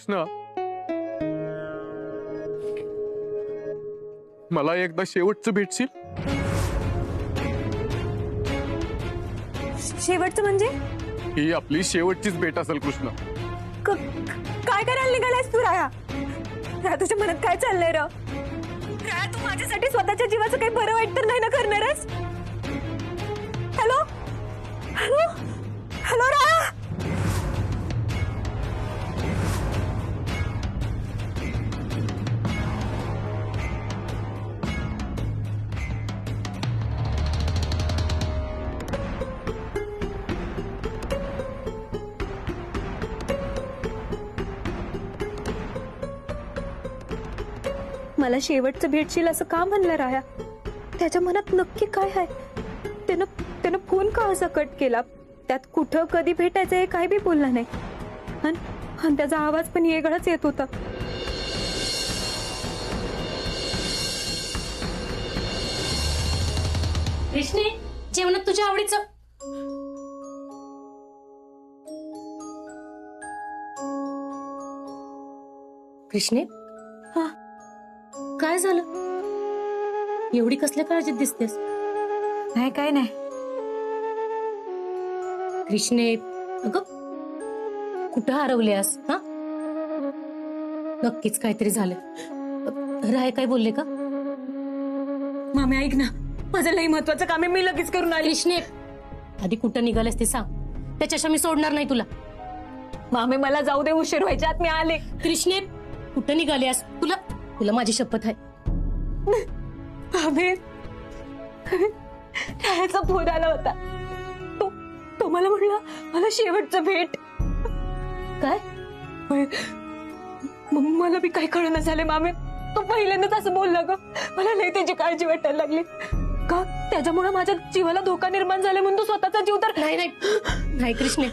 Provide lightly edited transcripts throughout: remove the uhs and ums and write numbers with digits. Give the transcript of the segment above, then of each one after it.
कृष्णा, मला एकदा शेवटचं भेटशील? शेवटचं म्हणजे? ही आपली शेवटचीच भेट असेल कृष्णा. काय करायला निघालायस तू राया? तुझ्या मनात काय चाललंय र? राया, तू माझ्यासाठी स्वतःच्या जीवाचं काही बरं वाईट तर नाही ना करणारच? हॅलो हॅलो हॅलो राया. मला शेवटचं भेटशील असं का म्हणलं राया? त्याच्या मनात नक्की काय आहे? त्यानं फोन का असा कट केला? त्यात कुठं कधी भेटायचं हे काय बी बोलला नाही. आणि त्याचा आवाज पण वेगळाच येत होता. कृष्णे, जेवणात तुझ्या आवडीचं कृष्णे. हा, काय झालं? एवढी कसल्या काळजीत दिसतेस? नाही काय नाही. कृष्णे, अगं कुठं हरवल्यास? हा, नक्कीच काहीतरी झालं. राय काय बोलले का? मामी ऐक ना, माझं लई महत्वाचं काम आहे, मी लगेच करून आली. कृष्णे, आधी कुठं निघालेस ते सांग, त्याच्याशिवाय मी सोडणार नाही तुला. मामी मला जाऊ दे, उशीर व्हायच्या आत मी आले. कृष्णे, कुठं निघाल्यास? तुला माझी शपथ आहे. मामी, रायाचा फोन आला होता. तो मला म्हणला मला शेवटचं भेट. काय? मग मला बी काही कळणं झाले मामी. तो पहिल्यांदाच असं बोलला ग. मला लई त्याची काळजी वाटायला लागली. का त्याच्यामुळे माझ्या जीवाला धोका निर्माण झाला म्हणून तो स्वतःचा जीव तर नाही कृष्णे,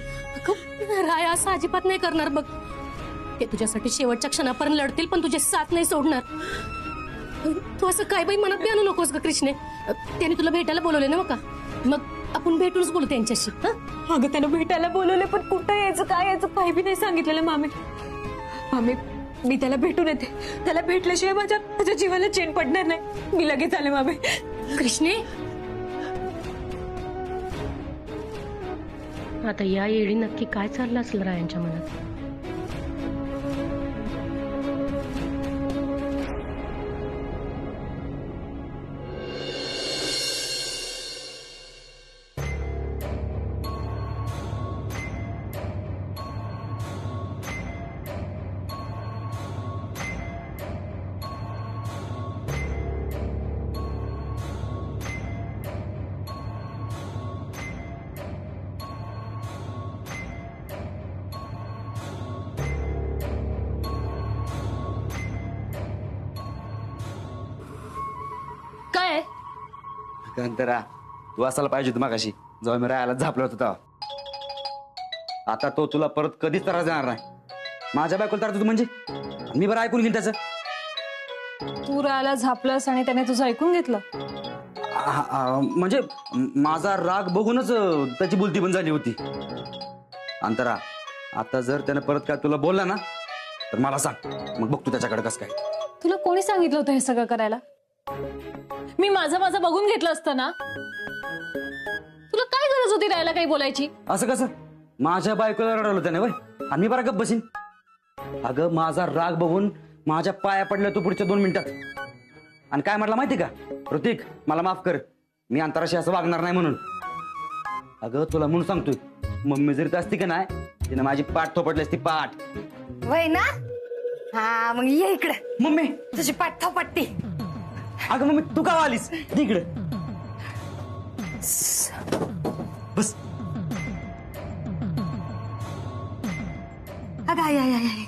राय असं अजिबात नाही करणार बघ. ते तुझ्यासाठी शेवटच्या क्षणापर्यंत लढतील पण तुझे साथ नाही सोडणार. तू असं काय बाई मनात बी आणू नकोस ग कृष्णे. त्याने तुला भेटायला बोलवले ना का? मग आपण भेटूनच बोलू त्यांच्याशी. अगं त्यानं भेटायला बोलवले पण कुठं यायचं काय यायचं काही बी नाही सांगितलेलं मामी. मामी मी त्याला भेटून येते. त्याला भेटल्याशिवाय माझ्या जीवाला चैन पडणार नाही. मी लगेच आले मामी. कृष्णे, आता या येळी नक्की काय चाललं असेल रायांच्या मनात? काय? गंतरा, तू असायला पाहिजे होती मगाशी जेव्हा मी राहायला झापलं होतं तेव्हा. आता तो तुला परत कधीच त्रास देणार नाही. माझ्या बायकोला त्रास देतो म्हणजे मी बरं ऐकून घेईन त्याचं. तू रायाला झापलंस आणि त्याने तुझं ऐकून घेतलं? म्हणजे माझा राग बघूनच त्याची बोलती पण झाली होती. अंतरा, आता जर त्याने परत काय तुला बोलला ना तर मला सांग, मग बघ तू त्याच्याकडे कसं काय. तुला कोणी सांगितलं होतं हे सगळं करायला? मी माझं बघून घेतलं असतं ना. तुला काय गरज होती राहायला काही बोलायची? असं कसं? माझ्या बायकोला रडवलं त्याने वय आणि मी बरं गप्प बसीन? अगं माझा राग बघून माझ्या पाया पडल्या तू पुढच्या 2 मिनिटात. आणि काय म्हटलं माहिती का? प्रतीक मला माफ कर, मी अंतराशी असं वागणार नाही म्हणून. अगं तुला म्हणून सांगतोय, मम्मी जरी असती का नाही तिने माझी पाठ थोपटली असती. पाठ वय ना? हा मग ये इकडे. मम्मी, तुझी पाठ थोपटती. अगं मम्मी तू का आलीस इकडे? बस. अगं आय आय आय आय.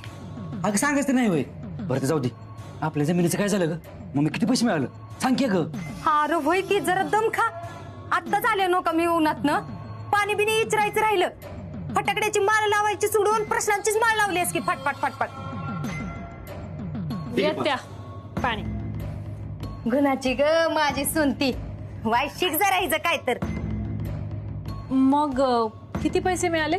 अगं सांगायचं नाही होय. बरं ते जाऊ दे, आपल्या जमिनीचं काय झालं ग? मम्मी किती पैसे मिळालं सांग की ग. हा रे होय की, जरा दम खा. आत्ताच आले नो का मी उन्हात न. पाणी बिनी इचरायचं राहिलं. फटाकड्याची माळ लावायची सोडून प्रश्नांचीच माळ लावलीस की फटफट फटफट. त्या पाणी गुणाची ग माझी सुनती. वायशिक जरायचं काय तर. मग किती पैसे मिळाले?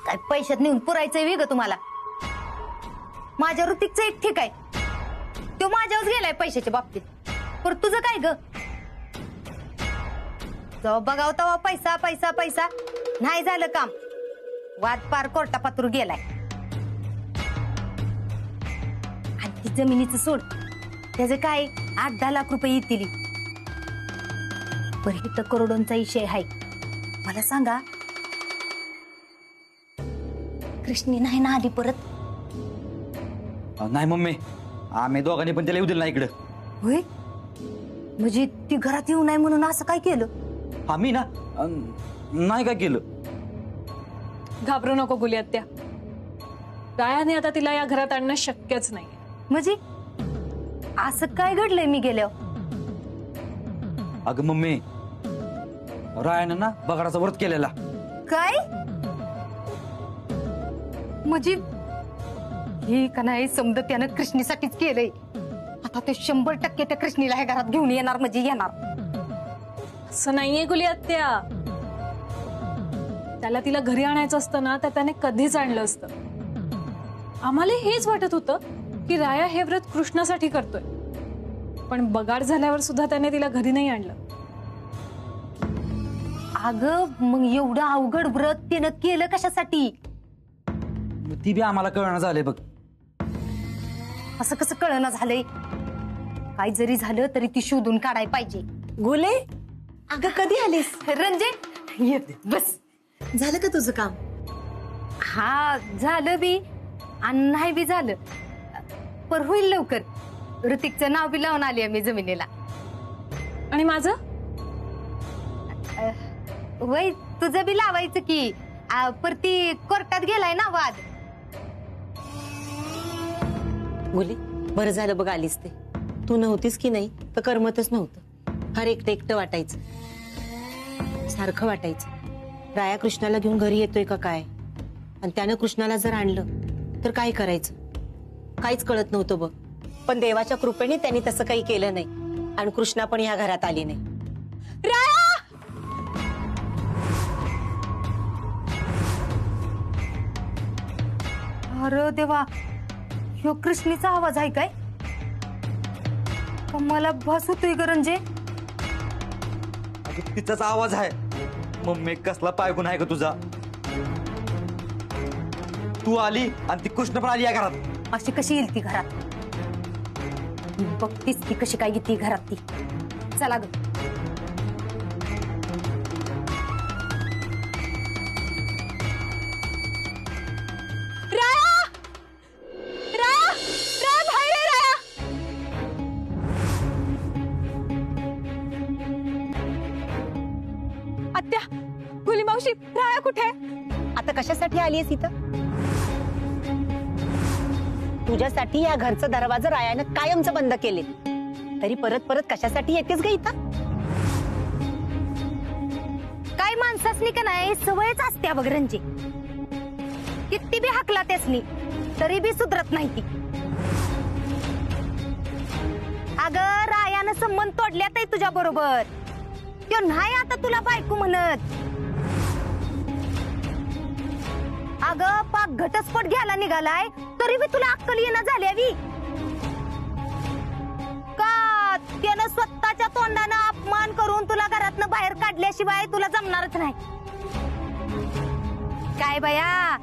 काय पैशात नेऊन पुरायचंय वेग तुम्हाला? माझ्या ऋतिकचं एक ठीक आहे, तो माझ्यावर गेलाय पैशाच्या बाबतीत. पर तुझं काय ग? जेव्हा बघाव तेव्हा पैसा पैसा पैसा, नाही झालं काम, वाद पार कोर्टापातूर गेलाय. आणि ती जमिनीचं सोड, त्याचं काय 8-10 लाख रुपये येतील. पण इथं करोडोंचा विषय आहे. मला सांगा, कृष्णी नाही ना आधी परत? नाही मम्मी, आम्ही दोघांनी पण त्याला येऊ दिलं नाही इकडं. होय, म्हणजे ती घरात येऊ नये म्हणून असं काय केलं? आम्ही ना नाही काय केलं. घाबरू नको गुली आत्या, रायाने आता तिला या घरात आणणं शक्यच नाही. म्हणजे असं काय घडलंय मी गेल्यावर? अगं मम्मी, रायानं ना बगाडाचा व्रत केलेला. काय म्हणजे हे का नाही समजा त्यानं कृष्णीसाठीच केलंय. आता ते 100% त्या कृष्णीला ह्या घरात घेऊन येणार म्हणजे येणार. असं नाहीये गुली आत्या, त्याला तिला घरी आणायचं असतं ना तर त्याने कधीच आणलं असतं. आम्हाला हेच वाटत होतं की राया हे व्रत कृष्णासाठी करतोय, पण बगाड झाल्यावर सुद्धा त्याने तिला घरी नाही आणलं. अगं मग एवढं अवघड व्रत त्यानं केलं कशासाठी? ती बी आम्हाला कळणं झाले बघ. असं कसं कळना झालंय? काय जरी झालं तरी ती शोधून काढाय पाहिजे. गोले, अगं कधी आलीस? रंजित ये बस. झालं का तुझं काम? हा झालं बी आणि नाही बी झालं, पर होईल लवकर. ऋतिकचं नाव बी लावून आली मी जमिनीला. आणि माझं वय तुझं बी लावायचं की. पर ती कोर्टात गेलाय ना वाद. गोले, बरं झालं बघ आलीस ते. तू नव्हतीस की नाही तर करमतच नव्हतं. फार एकटं एकटं वाटायचं, सारखं वाटायचं राया कृष्णाला घेऊन घरी येतोय का काय, आणि त्यानं कृष्णाला जर आणलं तर काय करायचं काहीच कळत नव्हतं बघ. पण देवाच्या कृपेने त्यांनी तसं काही केलं नाही आणि कृष्णा पण ह्या घरात आली नाही. राया! अरे देवा, ह्यो कृष्णीचा आवाज आहे काय? मला भास होतोय ग रंजे. अगं तिचाच आवाज आहे. मम्मी कसला पायगुण आहे का तुझा? तू आली आणि ती कृष्ण पण आली या घरात. अशी कशी येईल ती घरात? बघतीस ती कशी काय येते घरात ती. चला ग. आत्या, गुली मावशी, राया कुठे? आता कशासाठी आलीयस इथं? तुझ्यासाठी या घरचं दरवाजा रायानं कायमचं बंद केले, तरी परत परत कशासाठी येतेस ग इथं? काय माणसासनी का नाही सवयच असते बघ रंजे. किती बी हाकला त्यासनी तरी बी सुधरत नाही ती. अगं रायानं संबंध तोडल्यात आहे तुझ्या बरोबर. त्यो नाही आता तुला बायको म्हणत. अगं पाक घटस्फोट घ्यायला निघालाय तरी बी तुला अक्कल येणं झाल्यावी का? त्यानं स्वतःच्या तोंडानं अपमान करून तुला घरातनं बाहेर काढल्याशिवाय तुला जमणारच नाही. काय बया,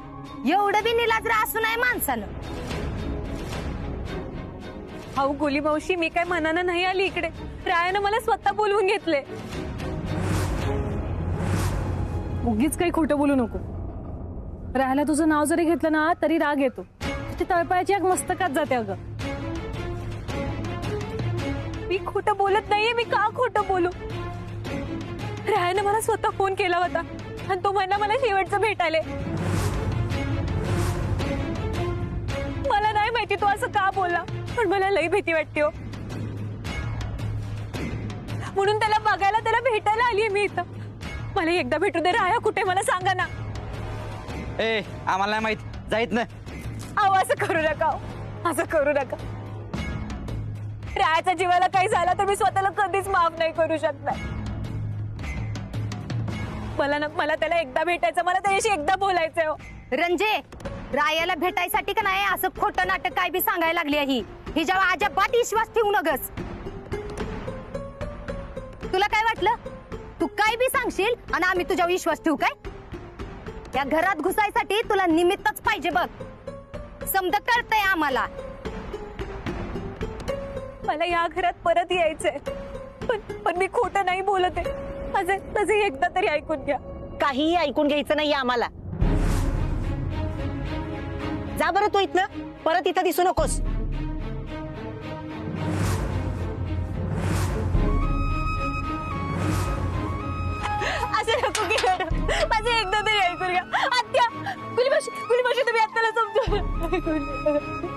एवढं बी निलाज असू नाही माणसानं. हाऊ गुली मावशी, मी काय मनानं नाही आली इकडे. रायानं मला स्वतः बोलवून घेतले. उगीच काही खोटं बोलू नको. रायाला तुझं नाव जरी घेतलं ना तरी राग येतो. ती तळपायाची आग मस्तकात जाते. अगं मी खोटं बोलत नाहीये. मी का खोटं बोलू? रायानं मला स्वतः फोन केला होता आणि तो म्हणला मला शेवटचं भेटायले. मला नाही माहिती तो असं का बोलला, पण मला लई भीती वाटते हो. म्हणून त्याला बघायला, त्याला भेटायला आलीये मी इथं. मला एकदा भेटू दे. राया कुठे मला सांगा ना. ए, आम्हाला नाही माहित, जाईत नाही. अहो असं करू नका, असं करू नका. रायाच्या जीवाला काही झालं तर मी स्वतःला कधीच माफ नाही करू शकणार. मला त्याला एकदा भेटायचं, मला त्याच्याशी एकदा बोलायचंय हो. रंजे, रायाला भेटायसाठी का नाही असं खोटं नाटक काय बी सांगायला लागली ही हिच्यावर अजिबात विश्वास ठेवू नगस. तुला काय वाटलं तू काय बी सांगशील आणि आम्ही तुझ्यावर विश्वास ठेवू काय? या घरात घुसायसाठी तुला निमित्तच पाहिजे बघ. समज कळतंय आम्हाला. मला या घरात परत यायचंय, पण मी खोटं नाही बोलत आहे. माझं एकदा तरी ऐकून घ्या. काहीही ऐकून घ्यायचं नाही आम्हाला. जा बरं तू इथनं, परत इथं दिसू नकोस. असं नको की मॅडम, माझं एकदा तरी ऐकून घ्या. आत्या, कुलीमाशी तुम्ही आत्याला समजून.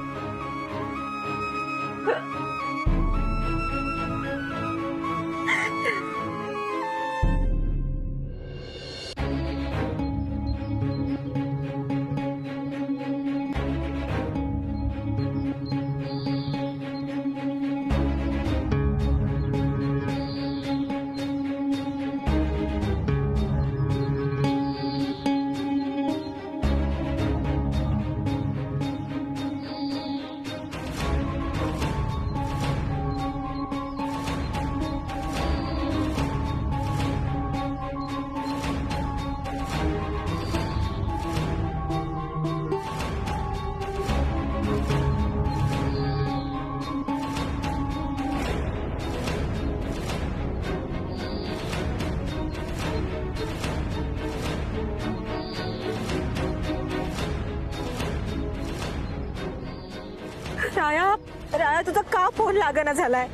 राया तुझा का फोन लागना झालाय?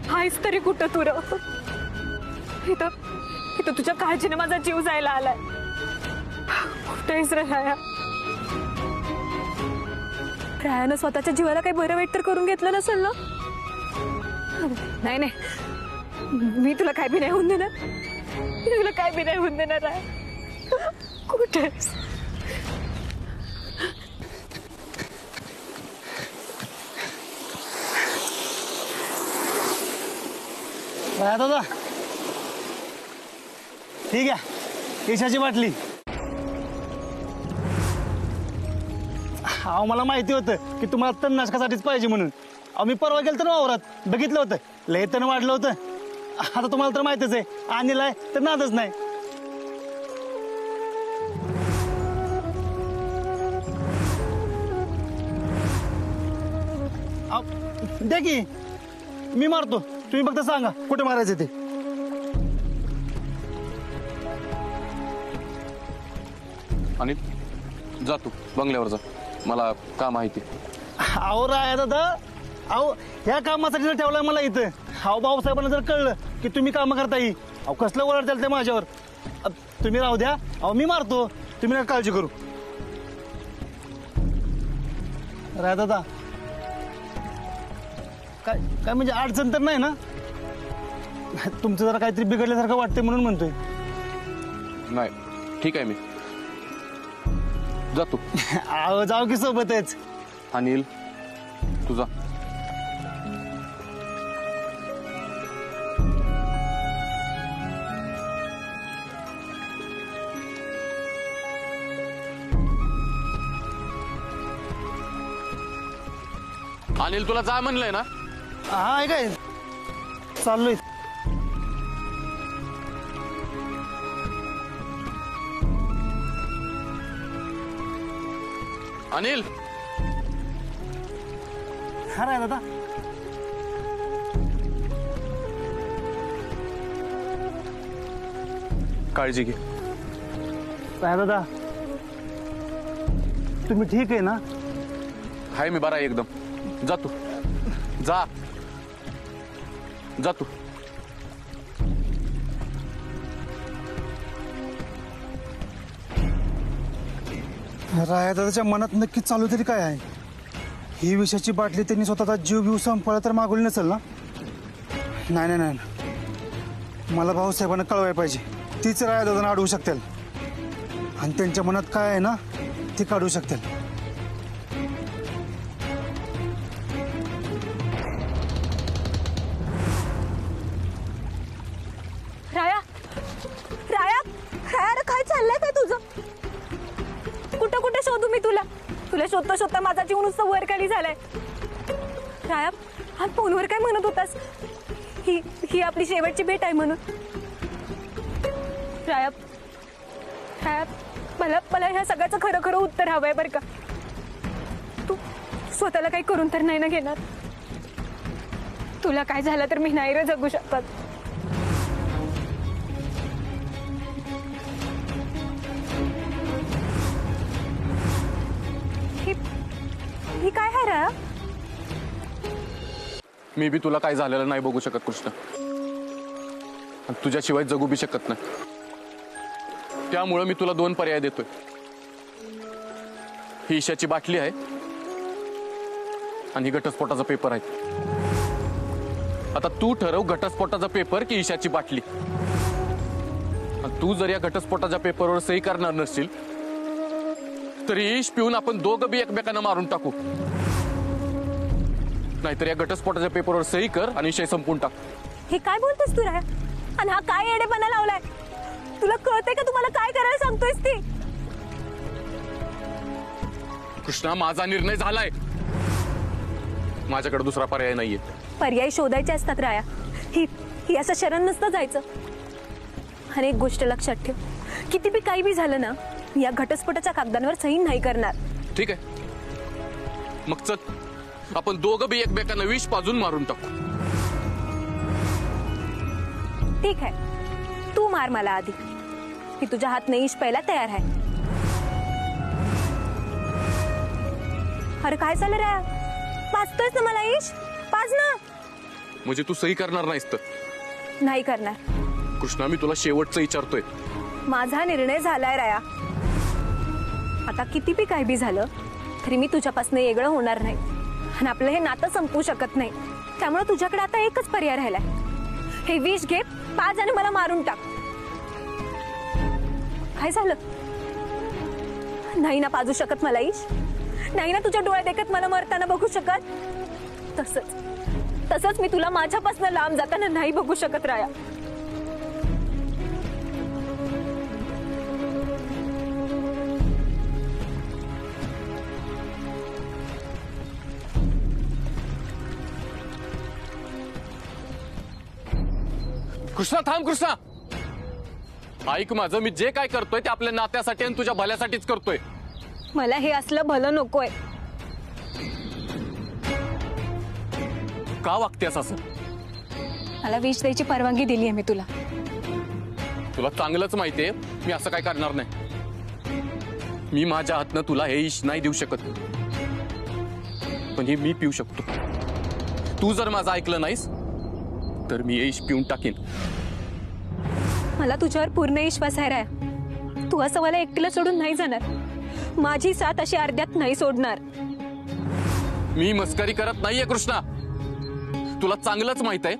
हायस तरी कुठं तू? इथं तुझ्या काळजीने माझा जीव जायला आलाय. कुठेस रे राया? रायानं स्वतःच्या जीवाला काही बरं वाईट तर करून घेतलं नसेल ना? नाही, मी तुला काय बी नाही होऊन देणार. तुला काय बी नाही होऊन देणार राया. कुठेस? दादा ठीक आहे, यशाची बाटली. अहो मला माहिती होतं की तुम्हाला तणनाशकासाठीच पाहिजे म्हणून. अहो मी परवा गेलो तर वावरात बघितलं होतं, लय तण वाढलं होतं. आता तुम्हाला तर माहितीच आहे, आणलाय तर नादच नाही. द्या की मी मारतो, तुम्ही फक्त सांगा कुठे मारायचं ते. आणि जा तू बंगल्यावर जा, मला काम आहे ते. अहो राया दादा, अहो ह्या कामासाठी जर ठेवलाय मला इथं. अहो भाऊसाहेबांना जर कळलं की तुम्ही कामं करताय, अहो कसलं ओरड चालतंय माझ्यावर. तुम्ही राहू द्या, अहो मी मारतो, तुम्ही नका काळजी करू. राया दादा काय काय म्हणजे अडचण तर नाही ना? तुमचं जरा काहीतरी बिघडल्यासारखं वाटतंय म्हणून म्हणतोय. नाही ठीक आहे, मी जातो. अहो जाऊ की सोबतच. अनिल तुझा. अनिल तुला जा म्हणलंय ना? हा आहे काय चाललोय. अनिल हा राय दादा. काळजी घे. राय दादा तुम्ही ठीक आहे ना? हाय मी बरा आहे एकदम. जा तू, जा तू. राया दादाच्या मनात नक्की चालू तरी काय आहे? ही विषयाची बाटली त्यांनी स्वतःचा जीव घेऊ संपला तर मागवली नसेल ना? नाही नाही नाही, मला भाऊसाहेबांना कळवायला पाहिजे. तीच राया दादांना अडवू शकतील आणि त्यांच्या मनात काय आहे ना ते काढू शकतील. राया मी तुला तुला शोधता शोधता माझा जीव नुसतं वर खाली झालाय. राया, हा फोनवर काय म्हणत होतास? ही ही आपली शेवटची भेट आहे म्हणून. राया, राया, मला मला ह्या सगळ्याचं खरं खरं उत्तर हवंय बरं का. तू स्वतःला काही करून तर नाही ना घेणार? तुला काय झालं तर मी नाही रे जगू शकत. ही काय आहे राया? मी बी तुला काय झालेलं नाही बघू शकत कृष्ण, आणि तुझ्याशिवाय जगू बी शकत नाही. त्यामुळं मी तुला 2 पर्याय देतोय. ही ईशाची बाटली आहे आणि घटस्फोटाचा पेपर आहे. आता तू ठरव, घटस्फोटाचा पेपर की ईशाची बाटली. आणि तू जर या घटस्फोटाच्या पेपरवर सही करणार नसशील तर ईश पिऊन आपण दोघं बी एकमेकांना मारून टाकू. नाहीतर या घटस्फोटाच्या पेपरवर सही कर आणि विषय संपून टाक. हे काय बोलतोस तू राया? आणि हा काय येडेपणा लावलाय? तुला कळतंय का तुम्हाला काय करायला सांगतोयस ती? कृष्णा, माझा निर्णय झालाय. माझ्याकडे दुसरा पर्याय नाहीये. पर्याय शोधायचे असतात राया. ही ही असं शरण नसतं जायचं. आणि एक गोष्ट लक्षात ठेव, किती बी काही बी झालं ना, या घटस्फोटाच्या कागदांवर सही नाही करणार. ठीक आहे, मग चल आपण दोघं बी एकमेकांना विष पाजून मारून टाकू. ठीक आहे, तू मार मला आधी. मी तुझ्या हात नाही इश प्यायला तयार आहे. अरे काय झालं राया? पाजतोयस ना मला इश? पाज ना. म्हणजे तू सही करणार नाहीस तर? नाही करणार. कृष्णा, मी तुला शेवटचं विचारतोय. माझा निर्णय झालाय राया. आता किती बी काय बी झालं तरी मी तुझ्यापासून वेगळं होणार नाही. आणि आपलं हे नातं संपू शकत नाही. त्यामुळे तुझ्याकडे आता एकच पर्याय राहिलाय. हे विष घे, पाज आणि मला मारून टाक. काय झालं? नाही ना पाजू शकत मला इश? नाही ना तुझ्या डोळ्यात देखत मला मरताना बघू शकत? तसंच मी तुला माझ्यापासून लांब जाताना नाही बघू शकत राया. कृष्णा, थांब कृष्णा. ऐक माझं, मी जे काय करतोय ते आपल्या नात्यासाठी आणि तुझ्या भल्यासाठीच करतोय. मला हे असलं भलं नकोय. का वागतेस असं? मला विष द्यायची परवानगी दिली आहे मी तुला. तुला चांगलंच माहितीये मी असं काय करणार नाही. मी माझ्या हातनं तुला हे इश नाही देऊ शकत, पण हे मी पिऊ शकतो. तू जर माझं ऐकलं नाहीस तर मी हे इश पिऊन टाकीन. मला तुझ्यावर पूर्ण विश्वास आहे राया. तू असं मला एकटीला सोडून नाही जाणार. माझी साथ अशी अर्ध्यात नाही सोडणार. मी मस्करी करत नाहीये कृष्णा. तुला चांगलंच माहित आहे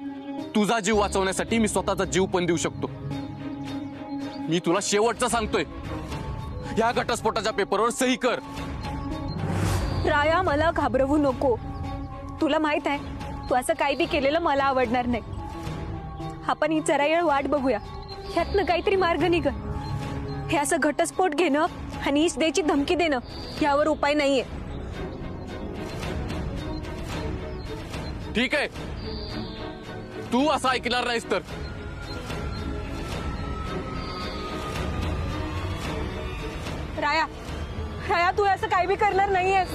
तुझा जीव वाचवण्यासाठी मी स्वतःचा जीव पण देऊ शकतो. मी तुला शेवटचं सांगतोय, या घटस्फोटाच्या पेपरवर सही कर. राया, मला घाबरवू नको. तुला माहित आहे तू असं काही बी केलेलं मला आवडणार नाही. आपण ही चरायळ वाट बघूया. ह्यातनं काहीतरी मार्ग निघ. हे असं घटस्फोट घेणं आणि इश द्यायची धमकी देणं यावर उपाय नाहीये. ठीक आहे, तू असं ऐकणार नाहीस तर? राया, राया, तू असं काही बी करणार नाहीयेस.